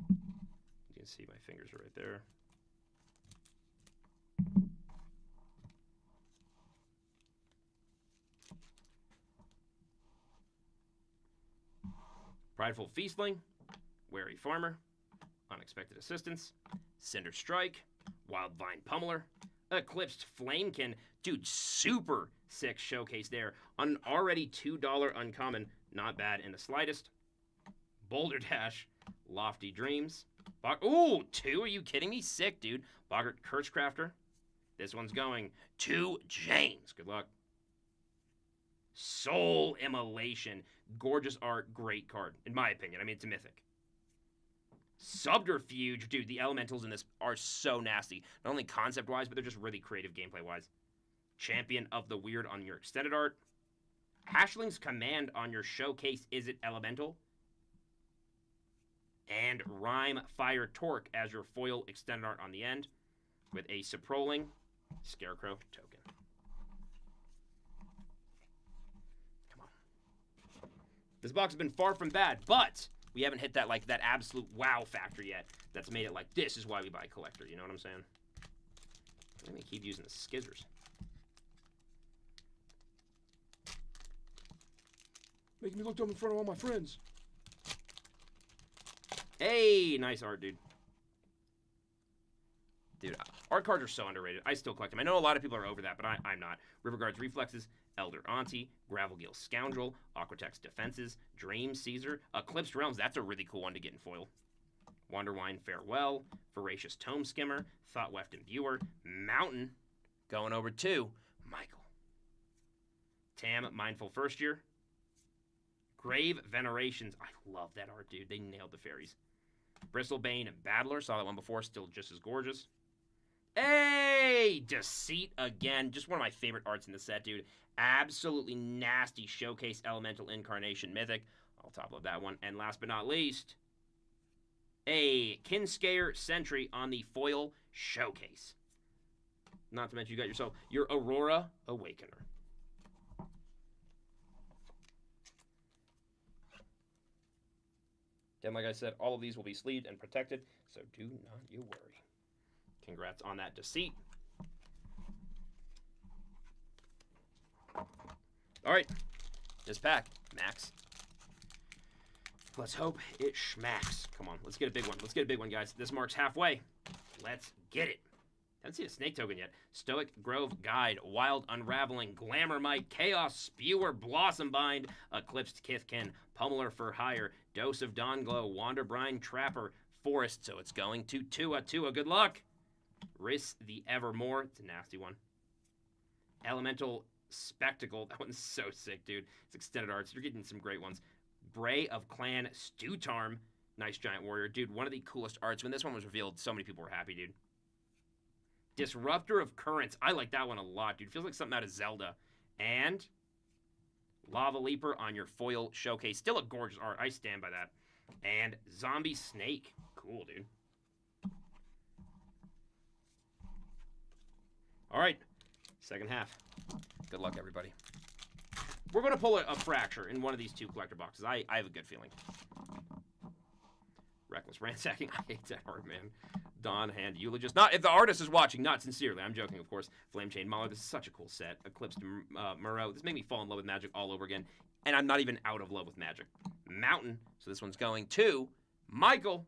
You can see my fingers are right there. Prideful Feastling, Wary Farmer, Unexpected Assistance, Cinder Strike, Wildvine Pummeler, Eclipsed Flamekin. Dude, super sick showcase there. On an already $2 uncommon, not bad in the slightest. Boulder Dash, Lofty Dreams. Ooh, 2? Are you kidding me? Sick, dude. Boggart Kirchcrafter. This one's going to James. Good luck. Soul Immolation. Gorgeous art, great card, in my opinion. I mean, it's a mythic. Subterfuge. Dude, the elementals in this are so nasty. Not only concept-wise, but they're just really creative gameplay-wise. Champion of the Weird on your extended art. Hashling's Command on your showcase. Is it elemental? And Rhyme Fire Torque as your foil extended art on the end. With a Saproling Scarecrow token. Come on. This box has been far from bad, but we haven't hit that that absolute wow factor yet. That's made it like this is why we buy collector. You know what I'm saying? Let me keep using the skizzers. Making me look dumb in front of all my friends. Hey, nice art, dude. Dude, art cards are so underrated. I still collect them. I know a lot of people are over that, but I'm not. Riverguard's Reflexes, Elder Auntie, Gravelgill Scoundrel, Aquatex Defenses, Dream Caesar, Eclipsed Realms. That's a really cool one to get in foil. Wanderwine Farewell, Voracious Tome Skimmer, Thoughtweft Imbuer, Mountain, going over to Michael. Tam, Mindful First Year. Grave Venerations. I love that art, dude. They nailed the fairies. Bristlebane Battler. Saw that one before. Still just as gorgeous. Hey! Deceit again. Just one of my favorite arts in the set, dude. Absolutely nasty Showcase Elemental Incarnation Mythic. I'll top load that one. And last but not least, a Kinscare Sentry on the foil Showcase. Not to mention you got yourself your Aurora Awakener. Again, like I said, all of these will be sleeved and protected, so do not you worry. Congrats on that Deceit. All right, this pack, Max. Let's hope it schmacks. Come on, let's get a big one. Let's get a big one, guys. This marks halfway. Let's get it. Haven't seen a snake token yet. Stoic Grove Guide, Wild Unraveling, Glamour Might, Chaos Spewer, Blossom Bind, Eclipsed Kithkin, Pummeler for Hire, Dose of Dawn Glow, Wanderbrine Trapper, Forest. So it's going to Tua. Good luck. Riss the Evermore. It's a nasty one. Elemental Spectacle. That one's so sick, dude. It's extended arts. You're getting some great ones. Bray of Clan Stutarm. Nice Giant Warrior. Dude, one of the coolest arts. When this one was revealed, so many people were happy, dude. Disruptor of Currents. I like that one a lot, dude. Feels like something out of Zelda. And Lava Leaper on your foil showcase. Still a gorgeous art. I stand by that. And Zombie Snake. Cool, dude. All right. Second half. Good luck, everybody. We're going to pull a fracture in one of these two collector boxes. I have a good feeling. Reckless Ransacking. I hate that art, man. Don Hand Eulogist. Not if the artist is watching, not sincerely. I'm joking, of course. Flame Chain Mauler. This is such a cool set. Eclipsed Murrow. This made me fall in love with Magic all over again. And I'm not even out of love with Magic. Mountain. So this one's going to Michael.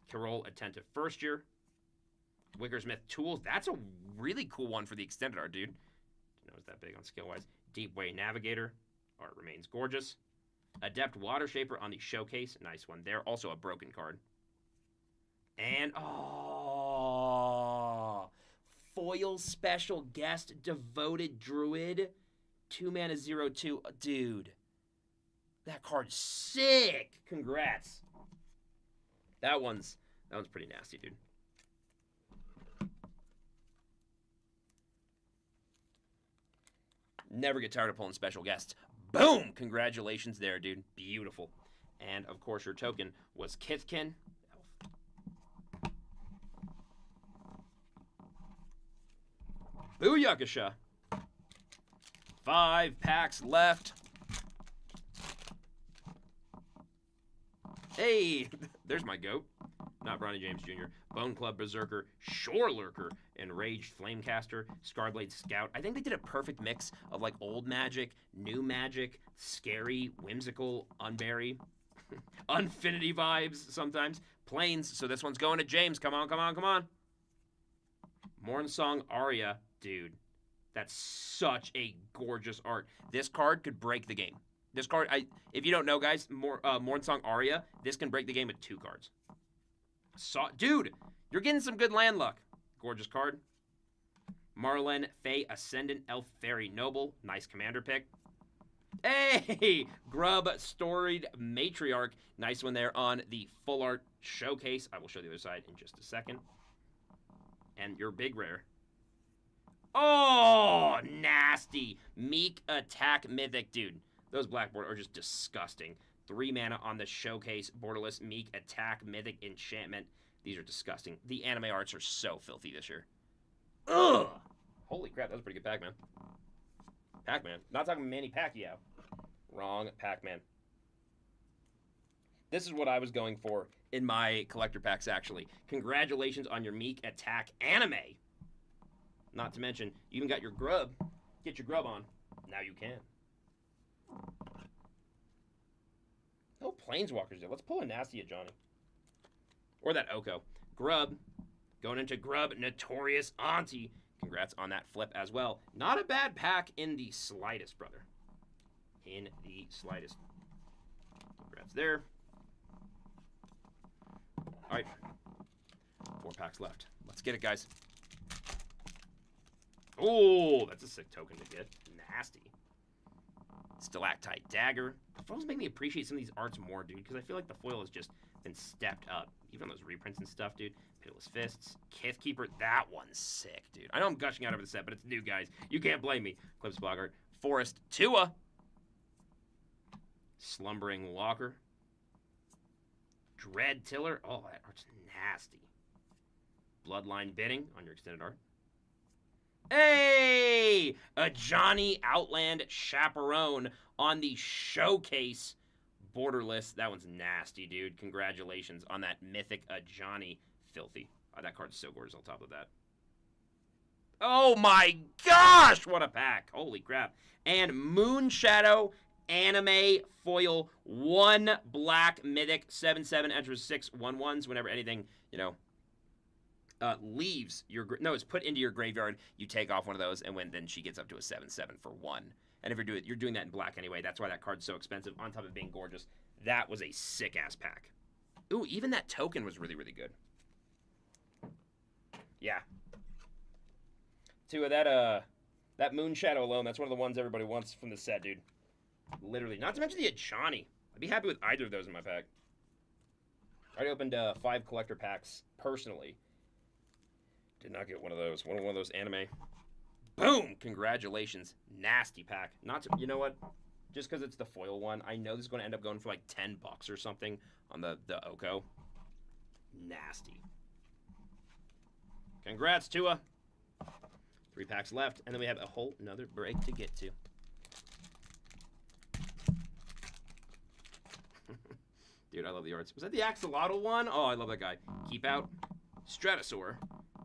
Carol Attentive First Year. Wiggersmith Tools. That's a really cool one for the extended art, dude. Didn't know it was that big on skill-wise. Deep Way Navigator. Art remains gorgeous. Adept Water Shaper on the showcase. Nice one there. Also a broken card. And, oh, foil special guest Devoted Druid. 2-mana 0/2. Dude, that card's sick. Congrats. That one's pretty nasty, dude. Never get tired of pulling special guests. Boom! Congratulations there, dude. Beautiful. And, of course, your token was Kithkin. Booyakasha. 5 packs left. Hey, there's my goat. Not Bronny James Jr. Bone Club Berserker, Shore Lurker, Enraged Flamecaster, Scarblade Scout. I think they did a perfect mix of like old Magic, new Magic, scary, whimsical, unbury, Unfinity vibes sometimes. Plains. So this one's going to James. Come on, come on, come on. Mornsong Aria. Dude, that's such a gorgeous art. This card could break the game. This card, if you don't know, guys, Mornsong Aria, this can break the game with 2 cards. Dude, you're getting some good land luck. Gorgeous card. Marlen Fey Ascendant Elf Fairy Noble. Nice commander pick. Hey! Grub Storied Matriarch. Nice one there on the full art showcase. I will show the other side in just a second. And your big rare. Oh, nasty. Meek Attack Mythic. Dude, those black border are just disgusting. 3 mana on the showcase. Borderless Meek Attack Mythic Enchantment. These are disgusting. The anime arts are so filthy this year. Ugh! Holy crap, that was a pretty good Pac-Man. Pac-Man. Not talking Manny Pacquiao. Wrong Pac-Man. This is what I was going for in my collector packs, actually. Congratulations on your Meek Attack anime. Not to mention, you even got your grub. Get your grub on. Now you can. No Planeswalkers there. Let's pull a nasty at Johnny. Or that Oko. Grub. Going into Grub. Notorious Auntie. Congrats on that flip as well. Not a bad pack in the slightest, brother. In the slightest. Congrats there. All right. 4 packs left. Let's get it, guys. Oh, that's a sick token to get. Nasty. Stalactite Dagger. The foils make me appreciate some of these arts more, dude, because I feel like the foil has just been stepped up. Even on those reprints and stuff, dude. Pitiless Fists. Kithkeeper. That one's sick, dude. I know I'm gushing out over the set, but it's new, guys. You can't blame me. Eclipse Boggart. Forest Tua. Slumbering Walker. Dread Tiller. Oh, that art's nasty. Bloodline Bidding on your extended art. Hey! A Johnny Outland Chaperone on the showcase. Borderless. That one's nasty, dude. Congratulations on that mythic Johnny. Filthy. Oh, that card's so gorgeous on top of that. Oh my gosh! What a pack. Holy crap. And Moonshadow Anime Foil. 1 black mythic. 7/7 enters 6 1/1s whenever anything, you know, leaves your... No, it's put into your graveyard. You take off one of those, and then she gets up to a 7/7 for 1. And if you're doing that in black anyway. That's why that card's so expensive, on top of being gorgeous. That was a sick-ass pack. Ooh, even that token was really, really good. Yeah. 2 of that, That Moon Shadow alone, that's one of the ones everybody wants from the set, dude. Literally. Not to mention the Achani. I'd be happy with either of those in my pack. I already opened 5 collector packs personally. Did not get one of those. One of those anime. Boom! Congratulations. Nasty pack. Not to, you know what? Just because it's the foil one, I know this is going to end up going for like $10 or something on the Oko. Nasty. Congrats, Tua. 3 packs left, and then we have a whole another break to get to. Dude, I love the arts. Was that the Axolotl one? Oh, I love that guy. Keep Out, Stratosaur,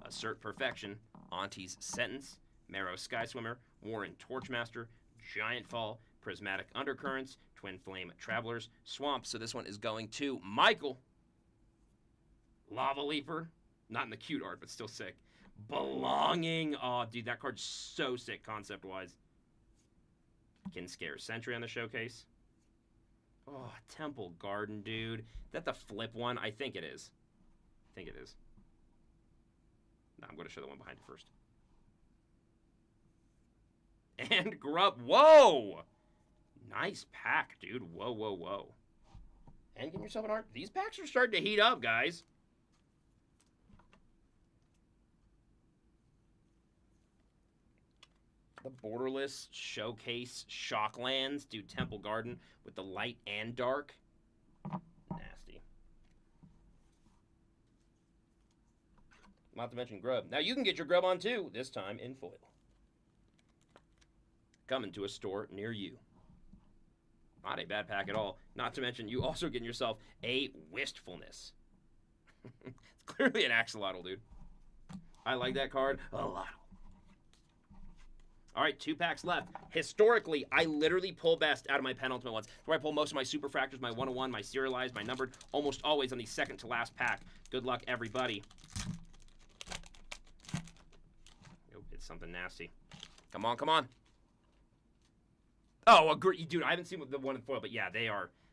Assert Perfection, Auntie's Sentence, Marrow Sky Swimmer, Warren Torchmaster, Giant Fall, Prismatic Undercurrents, Twin Flame Travelers, Swamp. So this one is going to Michael. Lava Leaper. Not in the cute art, but still sick. Belonging. Oh, dude, that card's so sick concept-wise. Kinscare Sentry on the showcase. Oh, Temple Garden, dude. Is that the flip one? I think it is. I think it is. No, I'm going to show the one behind it first. And Grub. Whoa! Nice pack, dude. Whoa, whoa, whoa. And get yourself an art. These packs are starting to heat up, guys. The Borderless Showcase Shocklands. Dude, Temple Garden with the light and dark. Nasty. Not to mention Grub. Now you can get your Grub on too, this time in foil. Coming to a store near you. Not a bad pack at all. Not to mention you also getting yourself a Wistfulness. It's clearly an Axolotl, dude. I like that card a lot. All right, 2 packs left. Historically, I literally pull best out of my penultimate ones. Where I pull most of my super fractors, my 101, my serialized, my numbered, almost always on the second to last pack. Good luck, everybody. Nope, it's something nasty. Come on, come on. Oh, agree, dude. I haven't seen the one in foil, but yeah,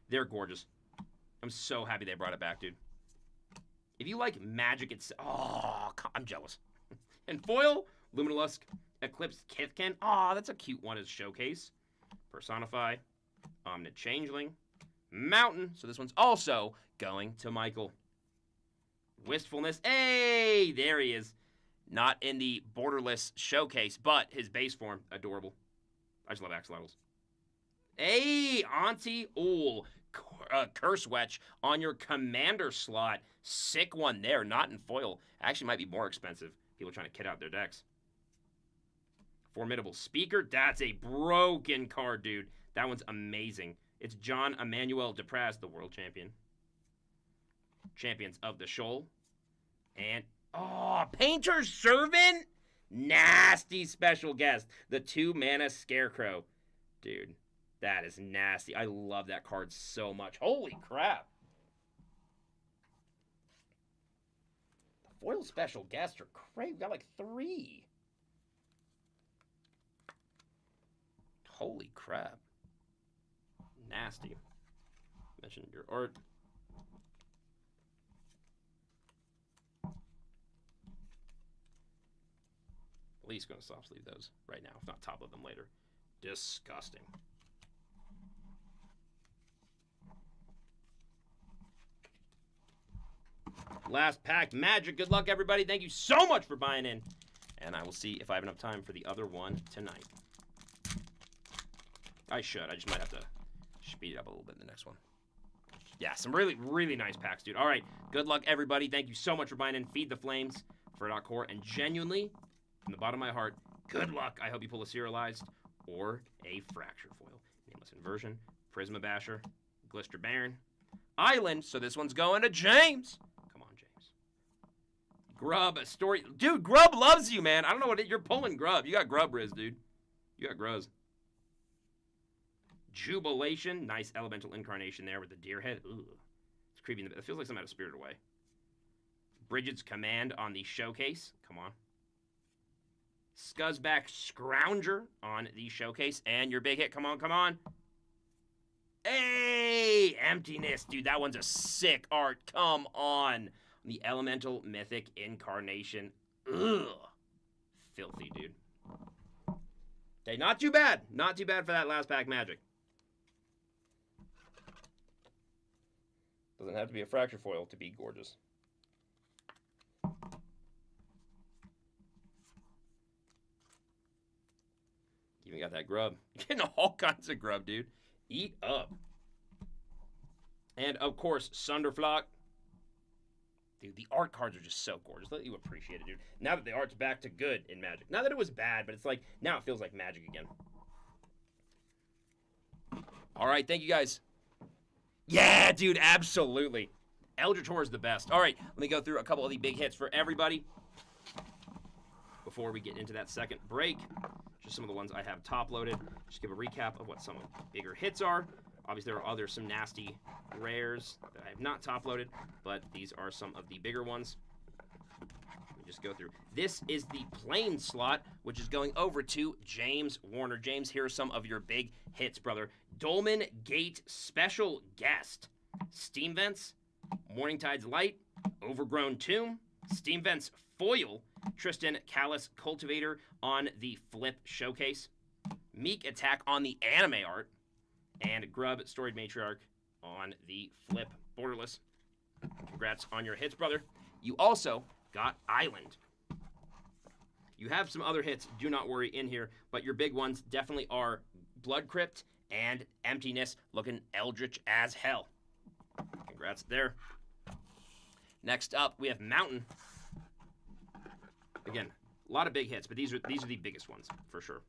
they're gorgeous. I'm so happy they brought it back, dude. If you like Magic, it's I'm jealous. And foil, Lumilusk, Eclipsed Kithkin. Aw, that's a cute one as showcase. Personify, Omnid Changeling, Mountain. So this one's also going to Michael. Wistfulness. Hey, there he is. Not in the Borderless showcase, but his base form, adorable. I just love axolotls. Hey, Auntie. Ooh, Curse Wetch on your commander slot. Sick one there, not in foil. Actually might be more expensive. People trying to kit out their decks. Formidable Speaker. That's a broken card, dude. That one's amazing. It's John Emmanuel Depraz, the world champion. Champions of the Shoal. And, Painter's Servant? Nasty special guest. The 2-mana Scarecrow. Dude, that is nasty. I love that card so much. Holy crap. The foil special guests are crazy. We got like 3. Holy crap. Nasty. Mention your art. At least going to soft sleeve those right now, if not top load them later. Disgusting. Last pack, Magic. Good luck, everybody. Thank you so much for buying in. And I will see if I have enough time for the other one tonight. I should. I just might have to speed it up a little bit in the next one. Yeah, some really, really nice packs, dude. All right. Good luck, everybody. Thank you so much for buying in. Feed the Flames for .core. And genuinely, from the bottom of my heart, good luck. I hope you pull a serialized or a fracture foil. Nameless Inversion, Prisma Basher, Glister Baron, Island. So this one's going to James. Come on, James. Grub, a story. Dude, Grub loves you, man. I don't know what you're pulling, Grub. You got Grub Riz, dude. You got Gruz. Jubilation. Nice elemental incarnation there with the deer head. Ooh. It's creepy. It feels like something out of Spirited Away. Bridget's Command on the showcase. Come on. Scuzzback Scrounger on the showcase. And your big hit. Come on, come on. Hey! Emptiness. Dude, that one's a sick art. Come on. The Elemental Mythic Incarnation. Ugh. Filthy, dude. Okay, not too bad. Not too bad for that last pack Magic. Doesn't have to be a fracture foil to be gorgeous. Even got that grub. You're getting all kinds of grub, dude. Eat up. And, of course, Sunderflock. Dude, the art cards are just so gorgeous. Let you appreciate it, dude. Now that the art's back to good in Magic. Not that it was bad, but it's like, now it feels like Magic again. All right, thank you, guys. Yeah, dude, absolutely. Eldritch Horror is the best. All right, let me go through a couple of the big hits for everybody before we get into that second break. Just some of the ones I have top-loaded. Just give a recap of what some of the bigger hits are. Obviously, there are some nasty rares that I have not top-loaded, but these are some of the bigger ones. Let me just go through. This is the plain slot, which is going over to James Warner. James, here are some of your big hits, brother. Dolmen Gate Special Guest. Steam Vents, Morningtide's Light, Overgrown Tomb, Steam Vents Foil, Tristan Callus Cultivator on the Flip Showcase, Meek Attack on the anime art, and Grub Storied Matriarch on the Flip Borderless. Congrats on your hits, brother. You also got Island. You have some other hits, do not worry, in here, but your big ones definitely are Blood Crypt and Emptiness, looking eldritch as hell. Congrats there. Next up, we have Mountain. Again, a lot of big hits, but these are the biggest ones, for sure.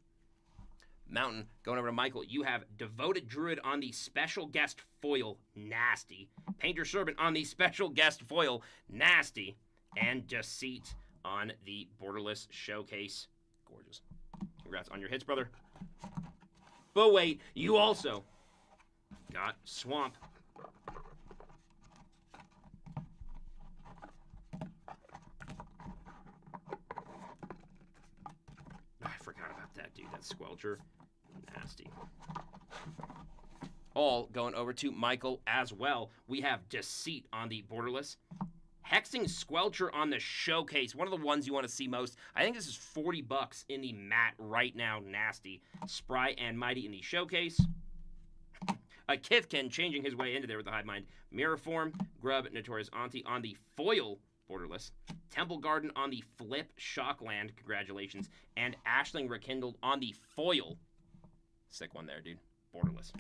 Mountain, going over to Michael, you have Devoted Druid on the Special Guest Foil, nasty. Painter Servant on the Special Guest Foil, nasty. And Deceit on the Borderless Showcase, gorgeous. Congrats on your hits, brother. But wait, you also got Swamp. I forgot about that, dude. That Squelcher. Nasty. All going over to Michael as well. We have Deceit on the Borderless. Hexing Squelcher on the Showcase. One of the ones you want to see most. I think this is $40 in the mat right now. Nasty. Spry and Mighty in the Showcase. A Kithkin changing his way into there with the Hive Mind. Mirror Form. Grub Notorious Auntie on the Foil Borderless. Temple Garden on the Flip Shockland. Congratulations. And Ashling Rekindled on the Foil. Sick one there, dude. Borderless.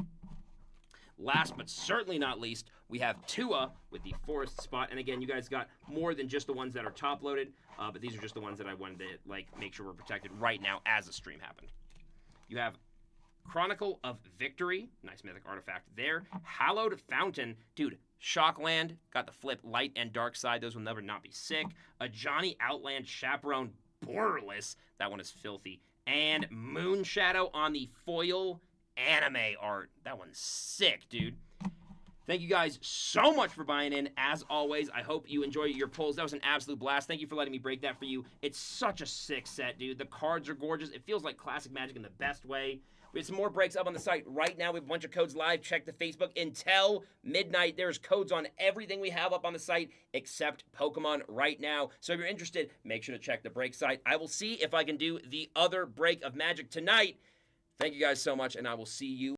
Last but certainly not least, we have Tua with the Forest Spot. And again, you guys got more than just the ones that are top-loaded, but these are just the ones that I wanted to make sure we're protected right now as the stream happened. You have Chronicle of Victory. Nice mythic artifact there. Hallowed Fountain. Dude, Shockland. Got the flip light and dark side. Those will never not be sick. A Johnny Outland Chaperone Borderless. That one is filthy. And Moon Shadow on the foil anime art. That one's sick, dude. Thank you guys so much for buying in. As always, I hope you enjoy your pulls. That was an absolute blast. Thank you for letting me break that for you. It's such a sick set, dude. The cards are gorgeous. It feels like classic Magic in the best way. We have some more breaks up on the site right now. We have a bunch of codes live. Check the Facebook until midnight. There's codes on everything we have up on the site except Pokemon right now. So if you're interested, make sure to check the break site. I will see if I can do the other break of Magic tonight. Thank you guys so much, and I will see you